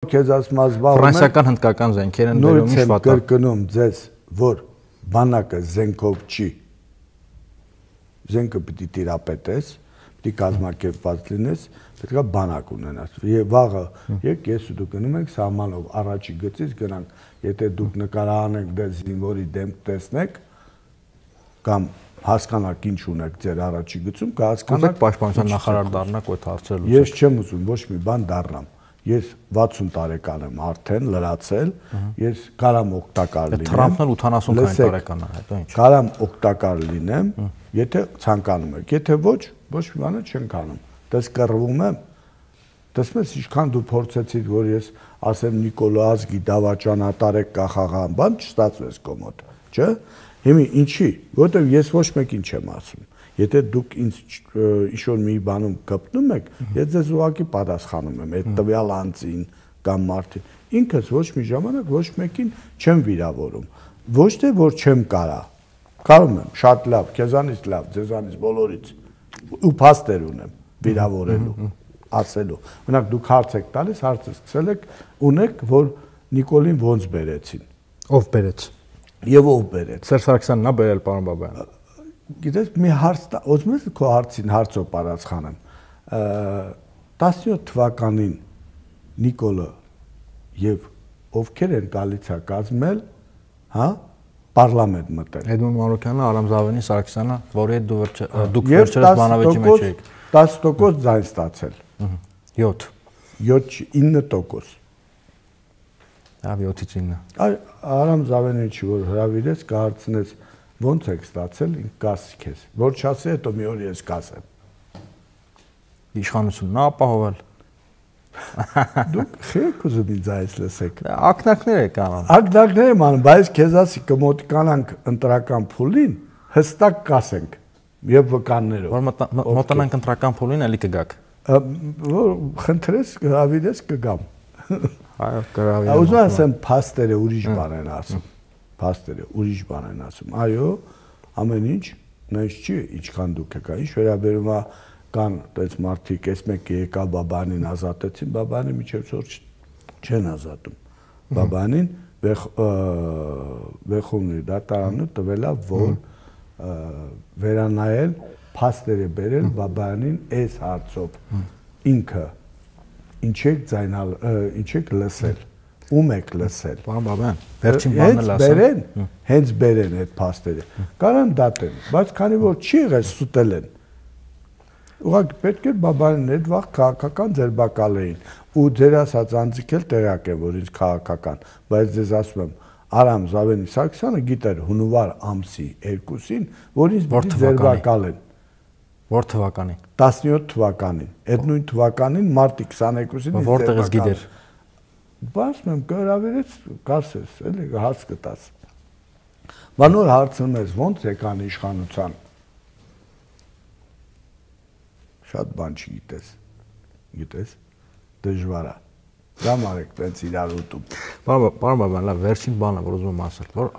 Քեզ ասում ազբաղում ֆրանսիական հնդկական զենքեր են բերում ինչ վատ է։ Կրկնում ձեզ, որ բանակը զենքով չի։ Զենքը պիտի տիրապետես, պիտի կազմակերպված լինես, պետք է բանակ ունենաս։ Եվ վաղը եկ ես ու դու գնում ենք սահմանով առաջի գծից գնանք, եթե դուք նկարահանեք դե զինվորի դեմք տեսնեք կամ հասկանաք ինչ ունեք ձեր առաջի գծում, կհասկանաք պաշտպանության նախարար դառնաք այդ հարցերը լուծեք։ Ես չեմ ուզում ոչ մի բան դառնամ։ Ես 60 տարեկան եմ արդեն լրացել, ես կարամ օգտակար լինեմ։ Թրամփն 80 տարեկան է, հետո ինչ։ Կարամ օգտակար լինեմ, եթե ցանկանում եք։ Եթե ոչ մի բան չենք անում։ Դες կռվում եմ։ Տեսնում ես ինչքան դու փորձեցիր, որ ես ասեմ Նիկոլո ազգի դավաճանատար եք կախաղան, բան չստացվեց կոմոդ, չէ՞։ Հիմա ինչի, որտեվ ես ոչ մեկին չեմ ասում։ Եթե դուք ինձ ինչ-որ մի բանում կպտնում եք, ես ձեզ ուղղակի պատասխանում եմ այդ տվյալ անձին կամ մարդին։ Ինքս ոչ մի ժամանակ ոչ մեկին չեմ վիրավորում։ Ոչ թե որ չեմ կարա։ Կարում եմ, շատ լավ, քեզանից լավ, ձեզանից բոլորից ու փաստեր ունեմ վիրավորելու, ասելու։ Մենակ դուք հարց եք տալիս, հարցը սկսել եք, ունեք, որ Նիկոլին ոնց բերեցին։ Ով բերեց։ Եվ ով բերեց։ Սերժ Սարգսյանն է բերել, պարոն Բաբայան։ Գիտես, մի հարց, ուզում ես քո հարցին հարցով պատասխանեմ։ 17 թվականին Նիկոլը եւ ովքեր են կոալիցիա կազմել, հա, պարլամենտ մտել։ Էդմոն Մանուկյանը, Արամ Զավենին, Սարգսյանը, որի հետ դուք վերջերս բանավեճի մեջ եք։ 10% ձայն ստացել։ 7 9%։ Ավ 7-ից 9։ Արամ Զավենին չի որ հրավիրեց, կհարցնես ոնց եք ստացել, ինք կասի քեզ։ Որ չասի, հետո մի օր ես կասեմ։ Իշխանությունն ապահովել։ Դուք խեք ուզում ինձ այս լսեք։ Ակնարկներ եք անում։ Ակնարկներ եմ անում, բայց քեզ ասի կմոտիկանանք ընտրական փուլին, հստակ կասենք եւ վկաններով։ Որ մոտանանք ընտրական փուլին, էլի կգաք։ Որ խնդրես, հրավիրես կգամ։ Այո, կհրավիրեմ։ Ուզում ասեմ, փաստերը ուրիշ բան են ասում։ Փաստերը ուրիշ բան են ասում։ Այո, ամեն ինչ նույնիսկ չի, ինչքան դուք եք, ինչ վերաբերում է կան այդպես մարդիկ, այս մեկը եկա Բաբայանին ազատեցին, Բաբայանը միջև ծոր չեն ազատում։ Բաբայանին Վեխումնի դատարանը տվել է, որ վերանայել, փաստերը բերել Բաբայանին այս հարցով ինքը ինչ եք լսել, ում եք լսել։ Պարոն Բաբայան, վերջին բանն էլ ասեմ։ Հենց բերեն այդ փաստերը։ Կարան դատեն, բայց քանի որ չի եղել սուտել են։ Ուղղակի պետք է Բաբայանն այդ վաղ քաղաքական ձերբակալ էին ու ձեր ասած անձիկ էլ տեղյակ է որ ինձ քաղաքական, բայց ձեզ ասում եմ Արամ Զավենի Սարգսյանը գիտեր հունվար ամսի 2-ին, որ ինձ ձերբակալ են։ Որ թվականին։ 17 թվականին։ Այդ նույն թվականին մարտի 22-ին ինձ որտեղից գիտեր։ Բասում եմ կհրավիրեց, կասես, էլի հարց կտաս։ Մանոր հարցնում ես ոնց եկան իշխանության։ Շատ բան չգիտես։ Գիտես, դժվար է։ Դա մարեք տենց իրար ուտում։ Պարոն Բաբայան, լավ, վերջին բանը, որ ուզում եմ ասել, որ